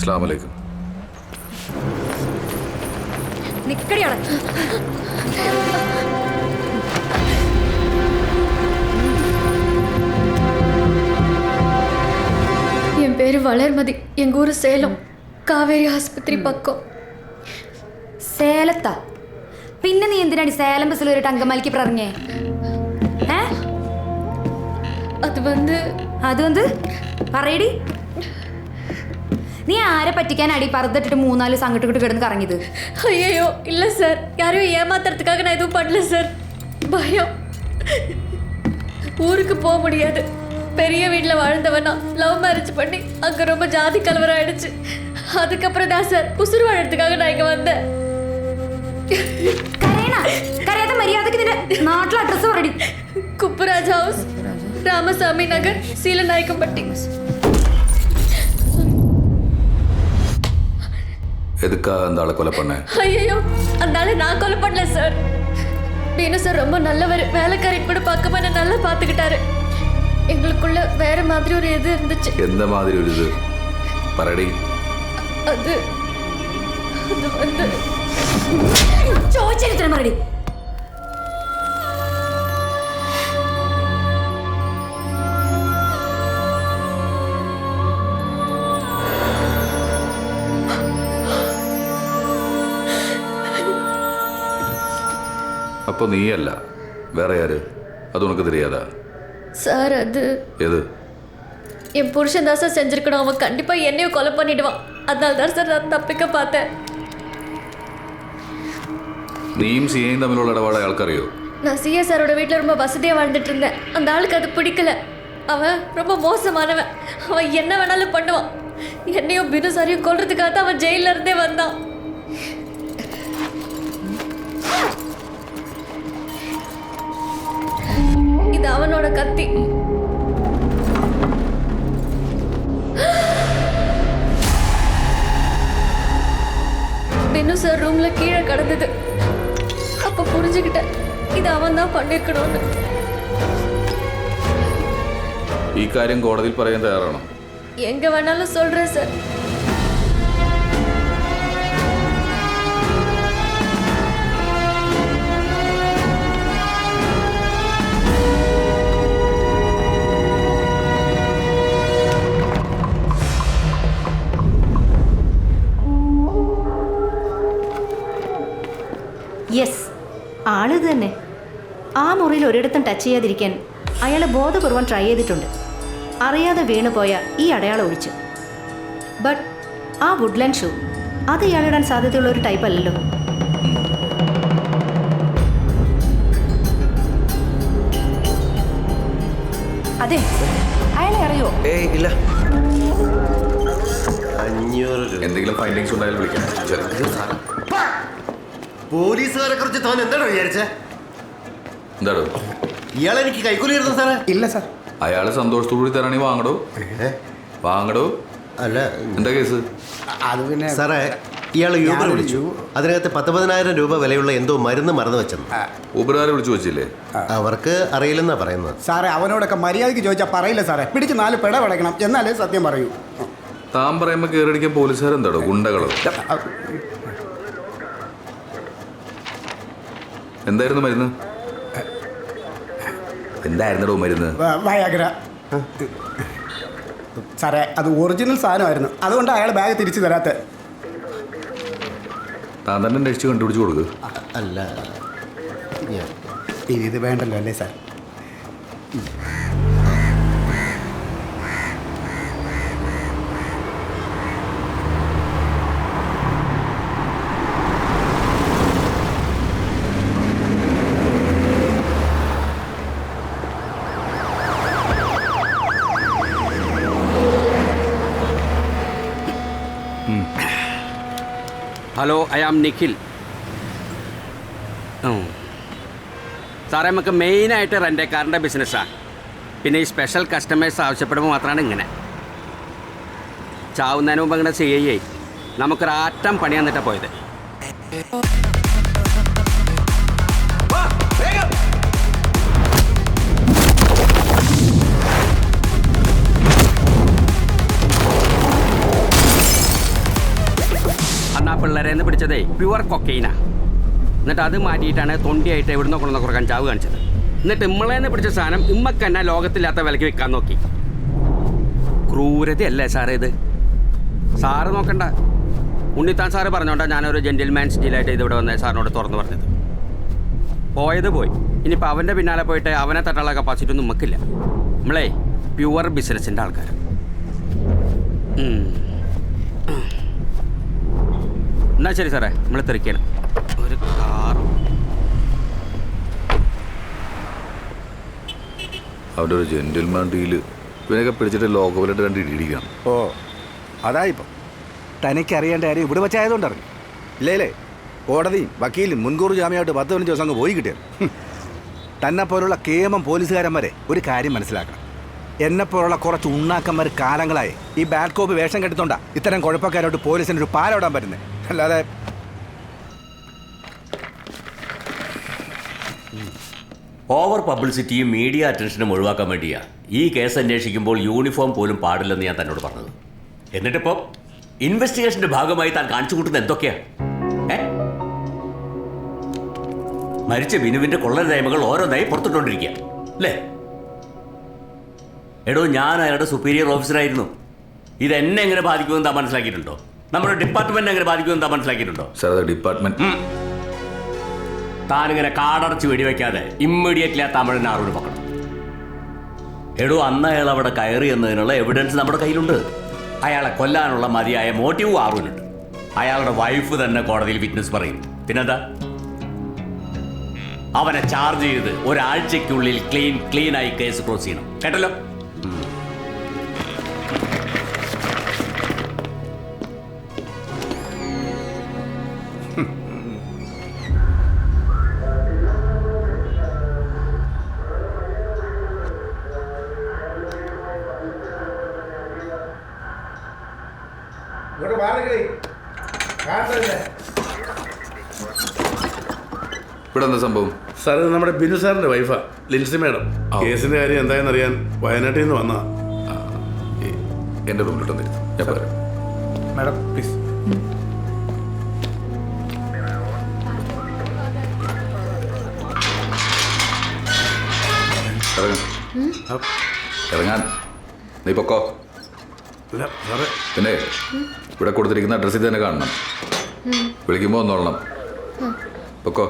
അസ്സലാമു അലൈക്കും. നിക്കടിയാണ്. என் பேரு வளர்மதி. எங்க ஊரு சேலம், കാവേരി ആസ്പത്രി പക്കം. സേലത്താ? പിന്നെ നീ എന്തിനാണ് സേലം ബസ്സിൽ ഒരു അങ്കമാലിക്ക് പറഞ്ഞേ? അത് പറയടി. നീ ആരെ പറ്റിക്കാനാടി പറുതിട്ടിട്ട് 3-4 ദിവസം അങ്ങോട്ട് ഇങ്ങോട്ട് കിടന്ന് കറങ്ങിയത്? ஐயோ இல்ல சார், யாரையும் ஏமாத்துறதுக்காக நான் எதுவும் பண்ணல சார். பயம். ஊருக்கு போக முடியாது. பெரிய வீட்டில் வாழ்ந்தவனா லவ் மேரேஜ் பண்ணி அங்கே ரொம்ப ஜாதி கலவரம் ஆயிடுச்சு. அதுக்கப்புறம் தான் சார் உசுறு வாழறதுக்காக நான் இங்கே வந்தேன். കരയാതെ മര്യാദക്ക് നിന്റെ നാട്ടിലെ അഡ്രസ് പറയടി. കുപ്പരാജ് ഹൗസ്, രാമസ്വാമി നഗർ, സീലനായക്കംപട്ടി. எதுக்கா அந்த ஆளை கொலை பண்ண? ஐயோ, அந்த ஆளை நான் கொலை பண்ணல சார். பீனு சார் ரொம்ப நல்லவர். வேலைக்காரன் கூட பார்க்காம என்ன நல்லா பார்த்துக்கிட்டாரு. எங்களுக்குள்ள வேற மாதிரி ஒரு இது இருந்துச்சு. எந்த மாதிரி ஒரு இது? பரடி. அது வந்து ചോദിച്ചിരുത്തര മറുപടി. அப்போ நீயல்ல, வேற யாரு? அது உனக்கு தெரியாதா? சார் அது எது? என் புருஷன் தான் சார் செஞ்சிருக்கணும். அவன் கண்டிப்பா என்னையும் கொலை பண்ணிடுவான். அதனால தான் சார் நான் தப்பிக்க பார்த்தேன். നീയും സിയയും തമ്മിലുള്ള ഇടപാട് അയാൾക്കറിയോ? நான் சிஏ சாரோட வீட்டில் ரொம்ப வசதியாக வாழ்ந்துட்டு இருந்தேன். அந்த ஆளுக்கு அது பிடிக்கல. அவன் ரொம்ப மோசமானவன். அவன் என்ன வேணாலும் பண்ணுவான். என்னையும் பினு சாரையும் கொல்றதுக்காக தான் அவன் ஜெயில இருந்தே வந்தான். இது அவனோட கத்தி. பினு சார் ரூம்ல கீழே கிடந்தது. அப்ப புரிஞ்சுக்கிட்டேன் ഇത് അവൻ தான் பண்ணிருக்கணும்னு. ഈ കാര്യം കോടതിയിൽ പറയാൻ തയ്യാറാണോ? എങ്ക വേണാലും சொல்றேன் சார். യെസ്, ആള് തന്നെ. ആ മുറിയിൽ ഒരിടത്തും ടച്ച് ചെയ്യാതിരിക്കാൻ അയാൾ ബോധപൂർവം ട്രൈ ചെയ്തിട്ടുണ്ട്. അറിയാതെ വീണുപോയ ഈ അടയാളം ഒഴിച്ച്. ബട്ട് ആ വുഡ്ലാൻഡ് ഷൂ അത് ഇയാളിടാൻ സാധ്യതയുള്ള ഒരു ടൈപ്പ് അല്ലല്ലോ. അതെ, അയാളെ അറിയോ? ഇല്ല. 500 എന്തെങ്കിലും ഫൈൻഡിങ്സ് ഉണ്ടായാലും വിളിക്കാം. പോലീസുകാരെ കുറിച്ച് താൻ എന്താണ് വിചാരിച്ചേ? എന്താടോ? ഇയാളെനിക്ക് കൈക്കൂലി തരുന്നു സാറേ? ഇല്ല സാർ. അയാൾ സന്തോഷത്തോടുകൂടി തരാണെങ്കിൽ വാങ്ങടോ. അല്ല, എന്താ കേസ്? അത് പിന്നെ സാറേ, ഇയാൾ യൂബർ വിളിച്ചു. അതിനകത്ത് 19,000 രൂപ വിലയുള്ള എന്തോ മരുന്ന് മറന്നു വെച്ചെന്ന്. ഊബറുകാരെ വിളിച്ചു വെച്ചില്ലേ? അവർക്ക് അറിയില്ലെന്നാ പറയുന്നത്. സാറേ, അവനോടൊക്കെ മര്യാദയ്ക്ക് ചോദിച്ചാൽ പറയില്ല സാറേ. പിടിച്ച് 4 പിട പടയ്ക്കണം, എന്നാലേ സത്യം പറയൂ. താൻ പറയുമ്പോൾ കയറിയടിക്കാൻ പോലീസുകാരെന്താടോ? ഗുണ്ടകളോ? എന്തായിരുന്നു മരുന്ന്? എന്തായിരുന്നടോ മരുന്ന്? വയാഗ്ര സാറേ. അത് ഒറിജിനൽ സാധനമായിരുന്നു. അതുകൊണ്ട് അയാൾ ബാഗ് തിരിച്ചു തരാത്ത. താൻ തന്നെ അന്വേഷിച്ച് കണ്ടുപിടിച്ച് കൊടുക്കുക. അല്ല, ഇത് വേണ്ടല്ലോ അല്ലേ sir? Hello, I am Nikhil. സാറേ, നമുക്ക് മെയിനായിട്ട് റെൻ്റ് കാറിൻ്റെ ബിസിനസ്സാണ്. പിന്നെ ഈ സ്പെഷ്യൽ കസ്റ്റമേഴ്സ് ആവശ്യപ്പെടുമ്പോൾ മാത്രമാണ് ഇങ്ങനെ. ചാവുന്നതിന് മുമ്പ് ഇങ്ങനെ CI നമുക്കൊരാറ്റം പണി തന്നിട്ടാണ് പോയത്. അന്ന് ആ പിള്ളേരെന്ന് പിടിച്ചതേ പ്യുവർ കൊക്കൈനാ. എന്നിട്ട് അത് മാറ്റിയിട്ടാണ് തൊണ്ടിയായിട്ട് എവിടുന്നോ കൊണ്ടുവന്ന കുറേ കഞ്ചാവ് കാണിച്ചത്. എന്നിട്ട് ഇമ്മളേന്ന് പിടിച്ച സാധനം ഇമ്മക്ക് തന്നെ ലോകത്തില്ലാത്ത വിലയ്ക്ക് വിൽക്കാൻ നോക്കി. ക്രൂരതയല്ലേ സാറേ ഇത്? സാറ് നോക്കണ്ട, ഉണ്ണിത്താൻ സാറ് പറഞ്ഞോണ്ടാ ഞാനൊരു ജെന്റിൽമാൻ സ്റ്റീലായിട്ട് ഇതിവിടെ വന്നേ സാറിനോട് തുറന്നു പറഞ്ഞത്. പോയത് പോയി. ഇനിയിപ്പോൾ അവൻ്റെ പിന്നാലെ പോയിട്ട് അവനെ തട്ടാനുള്ള കപ്പാസിറ്റി ഒന്നും നമുക്കില്ല. നമ്മളേ പ്യുവർ ബിസിനസ്സിൻ്റെ ആൾക്കാർ. എന്നാ ശരി സാറേ, നമ്മൾ തിരക്കണം ഒരു കാറും. അവൻ്റെ ഒരു ജെന്റിൽമാൻ ഡീല് ഇവനൊക്കെ പിടിച്ചിട്ട് ലോകവിലിട്ട് രണ്ട് ഇടിയിടിക്കണം. ഓ അതായിപ്പം തനിക്കറിയേണ്ട കാര്യം ഇവിടെ വെച്ചായതുകൊണ്ട് അറിഞ്ഞു ഇല്ലേ? കോടതിയും വക്കീലും മുൻകൂർ ജാമ്യമായിട്ട് 10-15 ദിവസം അങ്ങ് പോയി കിട്ടിയത്. തന്നെ പോലുള്ള കേമം പോലീസുകാരന്മാരെ ഒരു കാര്യം മനസ്സിലാക്കണം. എന്നെപ്പോലുള്ള കുറച്ച് ഉണ്ണാക്കന്മാർ കാലങ്ങളായി ഈ ബാഡ് കോപ്പ് വേഷം കെടുത്തോണ്ടാ ഇത്തരം കുഴപ്പക്കാരോട്ട് പോലീസിന് ഒരു പാലോടാൻ പറ്റുന്നത്. അല്ലാതെ ഓവർ പബ്ലിസിറ്റിയും മീഡിയ അറ്റൻഷനും ഒഴിവാക്കാൻ വേണ്ടിയാണ് ഈ കേസ് അന്വേഷിക്കുമ്പോൾ യൂണിഫോം പോലും പാടില്ലെന്ന് ഞാൻ തന്നോട് പറഞ്ഞത്. എന്നിട്ടിപ്പോൾ ഇൻവെസ്റ്റിഗേഷന്റെ ഭാഗമായി താൻ കാണിച്ചു കൂട്ടുന്നത് എന്തൊക്കെയാ? മരിച്ച ബിനുവിന്റെ കൊള്ളരുതായ്മകൾ ഓരോന്നായി പുറത്തുകൊണ്ടിരിക്കുക അല്ലേ? എടോ, ഞാൻ അയാളുടെ സുപ്പീരിയർ ഓഫീസറായിരുന്നു. ഇതെന്നെ എങ്ങനെ ബാധിക്കുമെന്ന് താൻ മനസ്സിലാക്കിയിട്ടുണ്ടോ? നമ്മുടെ ഡിപ്പാർട്ട്മെന്റ് എങ്ങനെ ബാധിക്കുമെന്ന് താൻ മനസ്സിലാക്കിയിട്ടുണ്ടോ? സാർ, ഡിപ്പാർട്ട്മെന്റ് താനിങ്ങനെ കാടടച്ച് വെടിവെക്കാതെ ഇമ്മീഡിയറ്റ്ലി ആ തമിഴൻ ആറൂര് പക്കണം. എടോ, അന്ന് അയാൾ അവിടെ കയറി എന്നതിനുള്ള എവിഡൻസ് നമ്മുടെ കയ്യിലുണ്ട്. അയാളെ കൊല്ലാനുള്ള മതിയായ മോട്ടീവ് ആറൂനുണ്ട്. അയാളുടെ വൈഫ് തന്നെ കോടതിയിൽ വിറ്റ്നസ് പറയും. പിന്നെന്താ? അവനെ ചാർജ് ചെയ്ത് ഒരാഴ്ചയ്ക്കുള്ളിൽ ക്ലീനായി കേസ് ക്ലോസ് ചെയ്യണം. കേട്ടല്ലോ? ഇവിടെ എന്താ സംഭവം? സാർ, ഇത് നമ്മുടെ ബിനു സാറിന്റെ വൈഫാ, ലിൻസി മാഡം. കേസിന്റെ കാര്യം എന്തായെന്ന് അറിയാൻ വയനാട്ടിൽ നിന്ന് വന്നതാ. എൻ്റെ റൂമിലോട്ട് ഞാൻ പറയാം. Madam please. ഇറങ്ങാൻ നീ പൊക്കോ. അല്ല സാറേ, പിന്നെ ഇവിടെ കൊടുത്തിരിക്കുന്ന അഡ്രസ്സിൽ തന്നെ കാണണം. വിളിക്കുമ്പോൾ ഒന്നോളണം. പൊക്കോ.